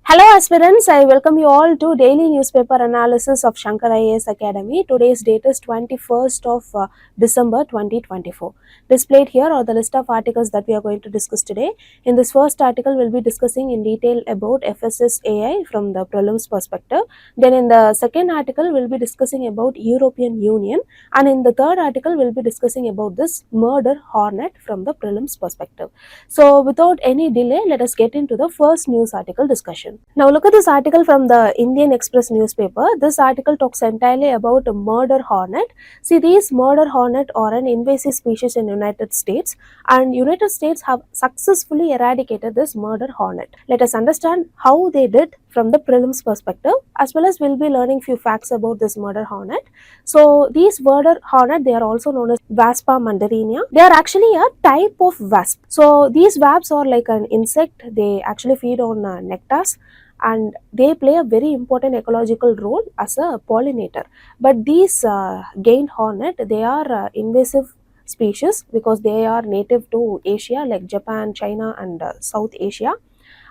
Hello aspirants, I welcome you all to daily newspaper analysis of Shankar IAS Academy. Today's date is 21st of December 2024. Displayed here are the list of articles that we are going to discuss today. In this first article, we'll be discussing in detail about FSSAI from the prelims perspective. Then in the second article, we'll be discussing about European Union. And in the third article, we'll be discussing about this murder hornet from the prelims perspective. So without any delay, let us get into the first news article discussion. Now look at this article from the Indian Express newspaper. This article talks entirely about a murder hornet. See, these murder hornet are an invasive species in United States, and United States have successfully eradicated this murder hornet. Let us understand how they did from the prelims perspective, as well as we'll be learning few facts about this murder hornet. So these murder hornet, they are also known as Vespa mandarinia. They are actually a type of wasp. So these wasps are like an insect. They actually feed on nectars, and they play a very important ecological role as a pollinator. But these giant hornet, they are invasive species because they are native to Asia like Japan, China and South Asia,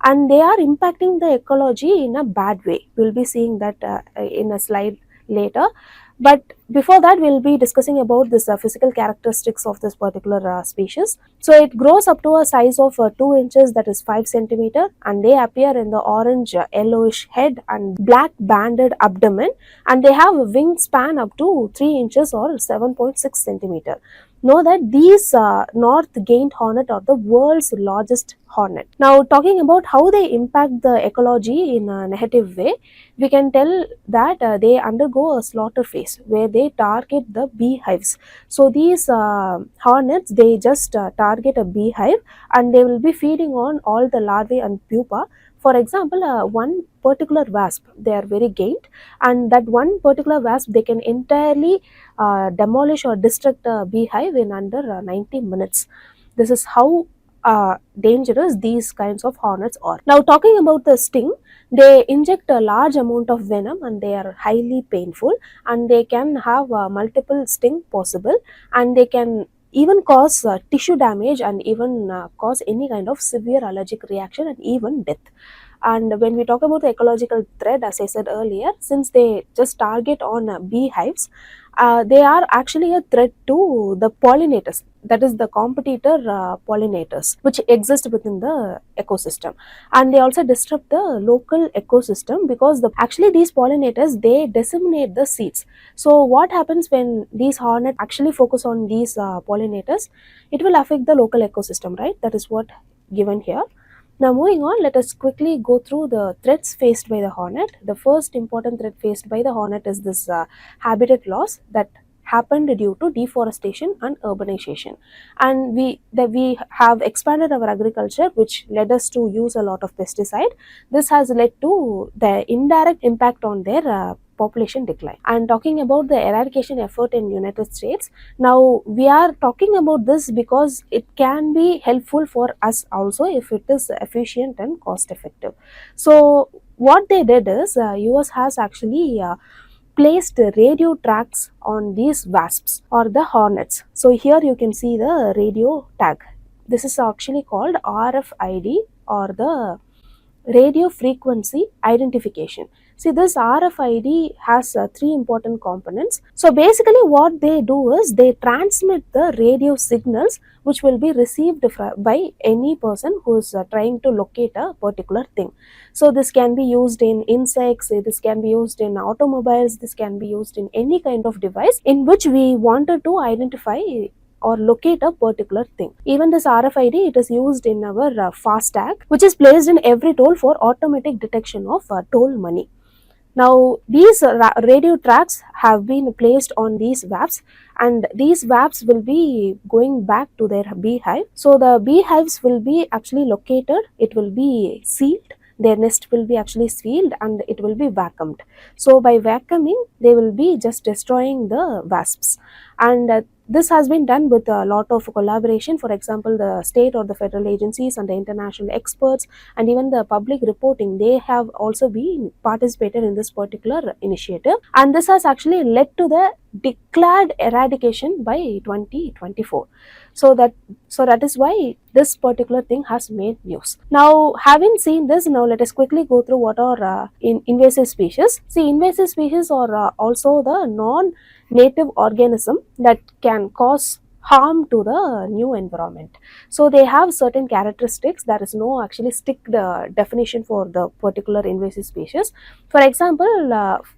and they are impacting the ecology in a bad way. We'll be seeing that in a slide later. But before that, we'll be discussing about this physical characteristics of this particular species. So it grows up to a size of 2 inches, that is 5 centimeter, and they appear in the orange yellowish head and black banded abdomen, and they have a wingspan up to 3 inches or 7.6 centimeter. Know that these North Giant Hornet are the world's largest hornet. Now, talking about how they impact the ecology in a negative way, we can tell that they undergo a slaughter phase where they target the beehives. So these hornets, they just target a beehive, and they will be feeding on all the larvae and pupa. For example, one particular wasp, they are very gained, and that one particular wasp, they can entirely demolish or destruct a beehive in under 90 minutes. This is how dangerous these kinds of hornets are. Now, talking about the sting, they inject a large amount of venom, and they are highly painful, and they can have multiple sting possible, and they can even cause tissue damage, and even cause any kind of severe allergic reaction and even death. And when we talk about the ecological threat, as I said earlier, since they just target on beehives, they are actually a threat to the pollinators, that is the competitor pollinators which exist within the ecosystem, and they also disrupt the local ecosystem because actually these pollinators, they disseminate the seeds. So what happens when these hornets actually focus on these pollinators? It will affect the local ecosystem, right? That is what given here. Now moving on, let us quickly go through the threats faced by the hornet. The first important threat faced by the hornet is this habitat loss that happened due to deforestation and urbanization. And we have expanded our agriculture, which led us to use a lot of pesticide. This has led to the indirect impact on their population decline. And talking about the eradication effort in United States, now we are talking about this because it can be helpful for us also if it is efficient and cost effective. So what they did is US has actually placed radio tracks on these wasps or the hornets. So here you can see the radio tag. This is actually called RFID, or the radio frequency identification. See, this RFID has 3 important components. So basically what they do is they transmit the radio signals which will be received by any person who is trying to locate a particular thing. So this can be used in insects, this can be used in automobiles, this can be used in any kind of device in which we wanted to identify or locate a particular thing. Even this RFID, it is used in our FASTag, which is placed in every toll for automatic detection of toll money. Now, these radio tracks have been placed on these wasps, and these wasps will be going back to their beehive. So the beehives will be actually located, it will be sealed, their nest will be actually sealed, and it will be vacuumed. So by vacuuming, they will be just destroying the wasps. and this has been done with a lot of collaboration. For example, the state or the federal agencies and the international experts and even the public reporting, they have also been participated in this particular initiative, and this has actually led to the declared eradication by 2024. So that is why this particular thing has made news. Now, having seen this, now let us quickly go through what are invasive species. See, invasive species are also the non-native organism that can cause harm to the new environment. So they have certain characteristics. There is no actually strict definition for the particular invasive species. For example,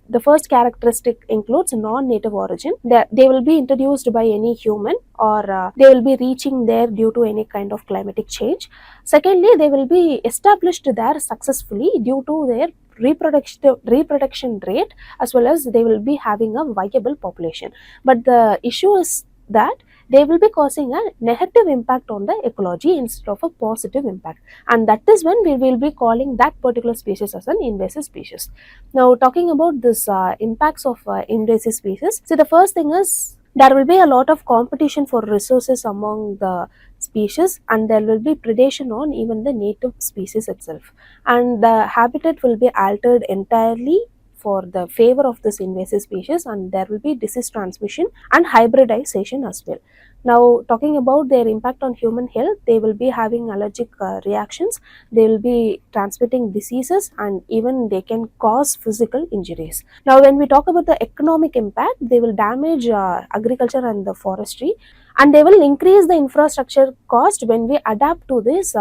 the first characteristic includes non-native origin. They will be introduced by any human, or they will be reaching there due to any kind of climatic change. Secondly, they will be established there successfully due to their reproduction rate, as well as they will be having a viable population. But the issue is that they will be causing a negative impact on the ecology instead of a positive impact, and that is when we will be calling that particular species as an invasive species. Now, talking about this impacts of invasive species, so the first thing is there will be a lot of competition for resources among the species, and there will be predation on even the native species itself, and the habitat will be altered entirely for the favor of this invasive species, and there will be disease transmission and hybridization as well. Now, talking about their impact on human health, they will be having allergic reactions, they will be transmitting diseases, and even they can cause physical injuries. Now, when we talk about the economic impact, they will damage agriculture and the forestry, and they will increase the infrastructure cost when we adapt to this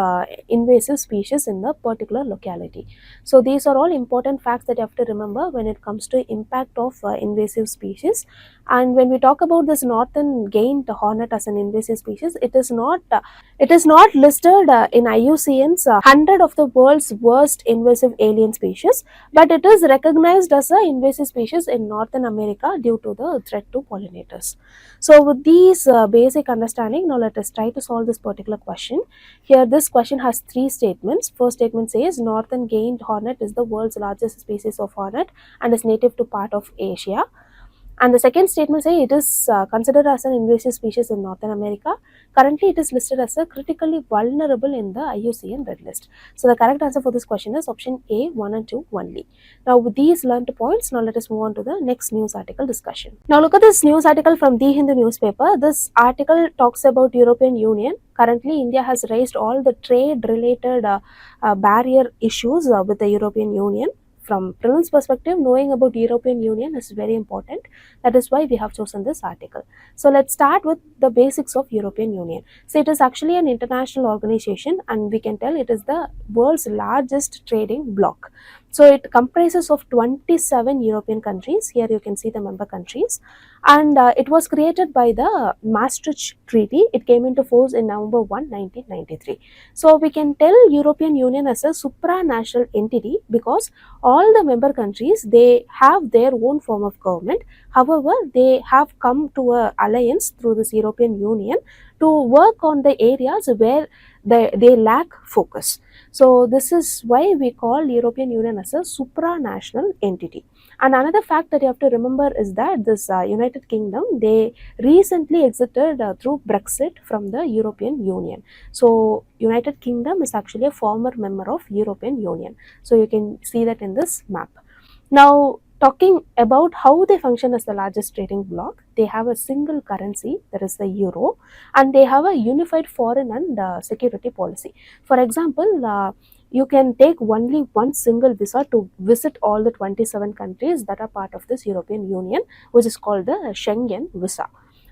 invasive species in the particular locality. So these are all important facts that you have to remember when it comes to impact of invasive species. And when we talk about this northern giant hornet as an invasive species, it is not listed in IUCN's 100 of the world's worst invasive alien species, but it is recognized as an invasive species in Northern America due to the threat to pollinators. So with these basic understanding, now let us try to solve this particular question. Here this question has three statements. First statement says northern giant hornet is the world's largest species of hornet and is native to part of Asia. And the second statement says it is considered as an invasive species in Northern America. Currently, it is listed as a critically vulnerable in the IUCN Red List. So the correct answer for this question is option A, 1 and 2 only. Now with these learned points, now let us move on to the next news article discussion. Now look at this news article from the Hindu newspaper. This article talks about European Union. Currently, India has raised all the trade related barrier issues with the European Union. From Prelims perspective, knowing about European Union is very important. That is why we have chosen this article. So let's start with the basics of European Union. So it is actually an international organization, and we can tell it is the world's largest trading bloc. So it comprises of 27 European countries. Here you can see the member countries, and it was created by the Maastricht Treaty. It came into force in November 1, 1993. So we can tell European Union as a supranational entity because all the member countries, they have their own form of government. However, they have come to an alliance through this European Union to work on the areas where they lack focus. So this is why we call European Union as a supranational entity. And another fact that you have to remember is that this United Kingdom, they recently exited through Brexit from the European Union. So United Kingdom is actually a former member of European Union. So you can see that in this map. Now, talking about how they function as the largest trading bloc, they have a single currency, that is the euro, and they have a unified foreign and security policy. For example, you can take only one single visa to visit all the 27 countries that are part of this European Union, which is called the Schengen visa.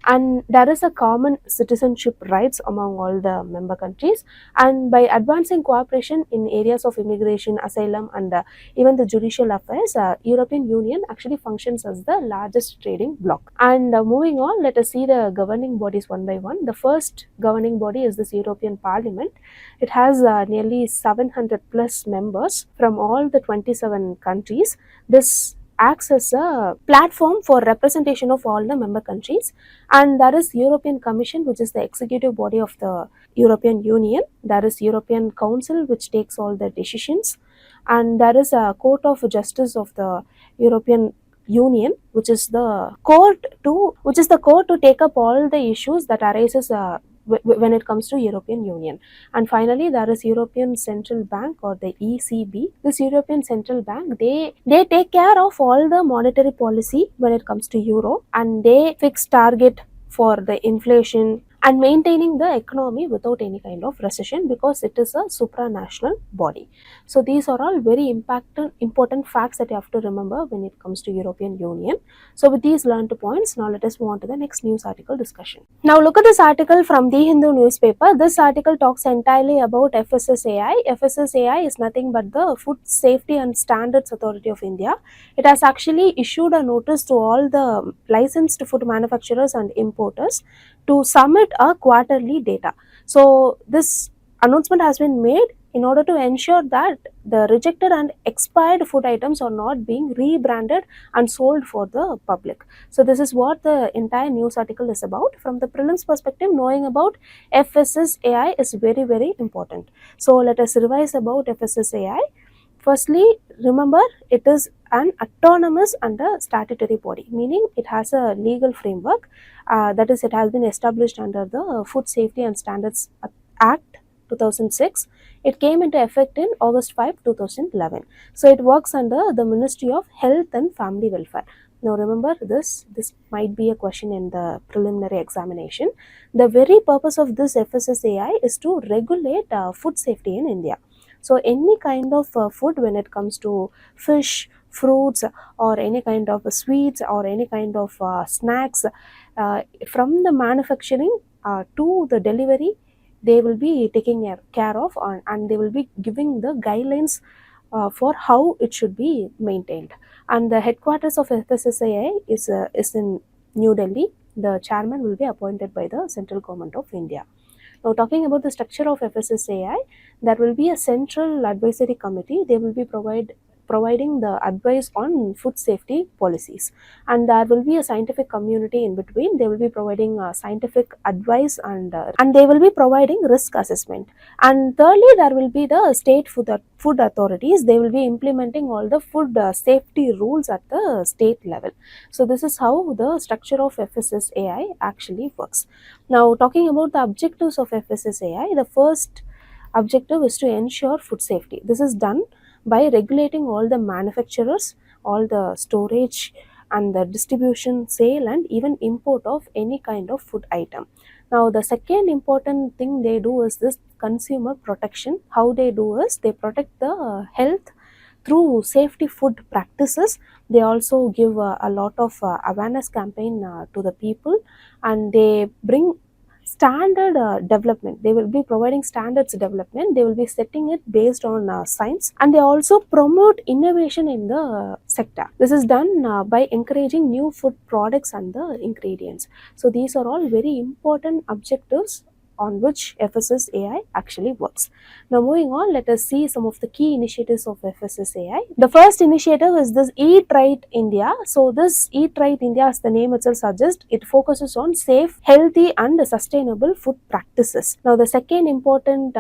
And there is a common citizenship rights among all the member countries, and by advancing cooperation in areas of immigration, asylum, and even the judicial affairs, European Union actually functions as the largest trading bloc. And moving on, let us see the governing bodies one by one. The first governing body is this European Parliament. It has nearly 700 plus members from all the 27 countries. This acts as a platform for representation of all the member countries. And there is European Commission, which is the executive body of the European Union. There is European Council, which takes all the decisions, and there is a Court of Justice of the European Union, which is the court to take up all the issues that arises when it comes to European Union. And finally, there is European Central Bank, or the ECB. This European Central Bank, they take care of all the monetary policy when it comes to euro, and they fix target for the inflation and maintaining the economy without any kind of recession, because it is a supranational body. So these are all very important facts that you have to remember when it comes to European Union. So with these learned points, now let us move on to the next news article discussion. Now look at this article from the Hindu newspaper. This article talks entirely about FSSAI. FSSAI is nothing but the Food Safety and Standards Authority of India. It has actually issued a notice to all the licensed food manufacturers and importers to submit a quarterly data. So this announcement has been made in order to ensure that the rejected and expired food items are not being rebranded and sold for the public. So this is what the entire news article is about. From the prelims perspective, knowing about FSSAI is very, very important. So let us revise about FSSAI. Firstly, remember, it is an autonomous and a statutory body, meaning it has a legal framework, that is, it has been established under the Food Safety and Standards Act 2006. It came into effect in August 5, 2011. So it works under the Ministry of Health and Family Welfare. Now remember this might be a question in the preliminary examination. The very purpose of this FSSAI is to regulate food safety in India. So any kind of food, when it comes to fish, fruits, or any kind of sweets, or any kind of snacks, from the manufacturing to the delivery, they will be taking care of, and they will be giving the guidelines for how it should be maintained. And the headquarters of FSSAI is in New Delhi. The chairman will be appointed by the central government of India. Now, talking about the structure of FSSAI, there will be a central advisory committee. They will be providing the advice on food safety policies, and there will be a scientific community in between. They will be providing scientific advice, and they will be providing risk assessment. And thirdly, there will be the state food authorities. They will be implementing all the food safety rules at the state level. So this is how the structure of FSSAI actually works. Now, talking about the objectives of FSSAI, the first objective is to ensure food safety. This is done by regulating all the manufacturers, all the storage and the distribution, sale, and even import of any kind of food item. Now, the second important thing they do is this consumer protection. How they do is they protect the health through safety food practices. They also give a lot of awareness campaign to the people, and they bring standard development. They will be providing standards development. They will be setting it based on science, and they also promote innovation in the sector. This is done by encouraging new food products and the ingredients. So these are all very important objectives on which FSSAI actually works. Now moving on, let us see some of the key initiatives of FSSAI. The first initiative is this Eat Right India. So this Eat Right India, as the name itself suggests, it focuses on safe, healthy and sustainable food practices. Now the second important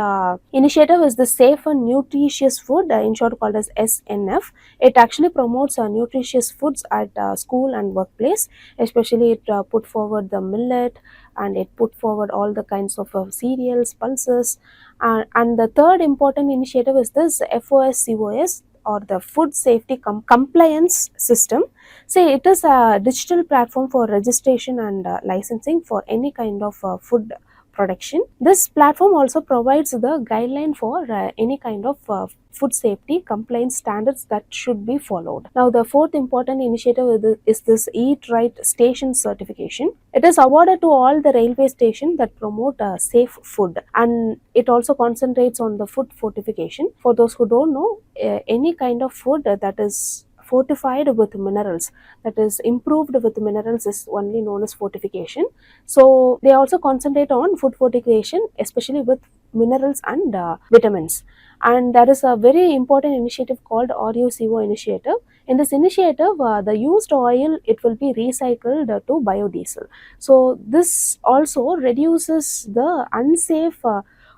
initiative is the Safe and Nutritious Food, in short called as SNF. It actually promotes nutritious foods at school and workplace. Especially it put forward the millet, and it put forward all the kinds of cereals, pulses. And the third important initiative is this FOSCOS, or the Food Safety Compliance System. Say it is a digital platform for registration and licensing for any kind of food production. This platform also provides the guideline for any kind of food safety compliance standards that should be followed. Now the fourth important initiative is this Eat Right Station certification. It is awarded to all the railway stations that promote safe food, and it also concentrates on the food fortification. For those who don't know, any kind of food that is fortified with minerals, that is improved with minerals, is only known as fortification. So they also concentrate on food fortification, especially with minerals and vitamins. And there is a very important initiative called RUCO initiative. In this initiative, the used oil, it will be recycled to biodiesel. So this also reduces the unsafe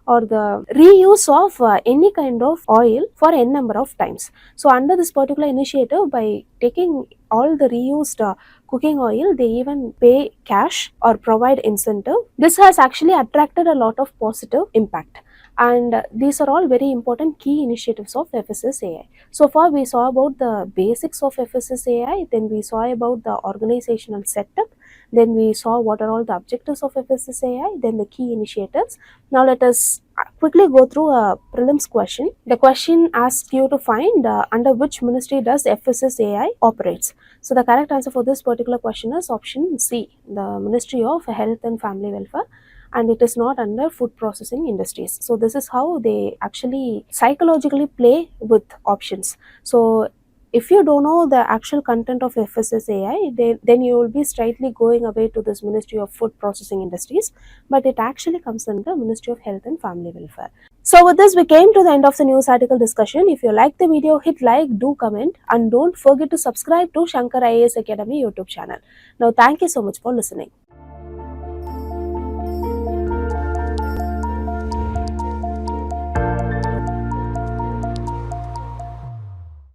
or the reuse of any kind of oil for n number of times. So under this particular initiative, by taking all the reused cooking oil, they even pay cash or provide incentive. This has actually attracted a lot of positive impact. And these are all very important key initiatives of FSSAI. So far we saw about the basics of FSSAI, then we saw about the organizational setup, then we saw what are all the objectives of FSSAI, then the key initiatives. Now let us quickly go through a prelims question. The question asks you to find under which ministry does FSSAI operates. So the correct answer for this particular question is option C, the Ministry of Health and Family Welfare, and it is not under food processing industries. So this is how they actually psychologically play with options. So if you don't know the actual content of FSSAI, then you will be straightly going away to this Ministry of Food Processing Industries, but it actually comes under Ministry of Health and Family Welfare. So with this, we came to the end of the news article discussion. If you like the video, hit like, do comment, and don't forget to subscribe to Shankar IAS Academy YouTube channel. Now, thank you so much for listening.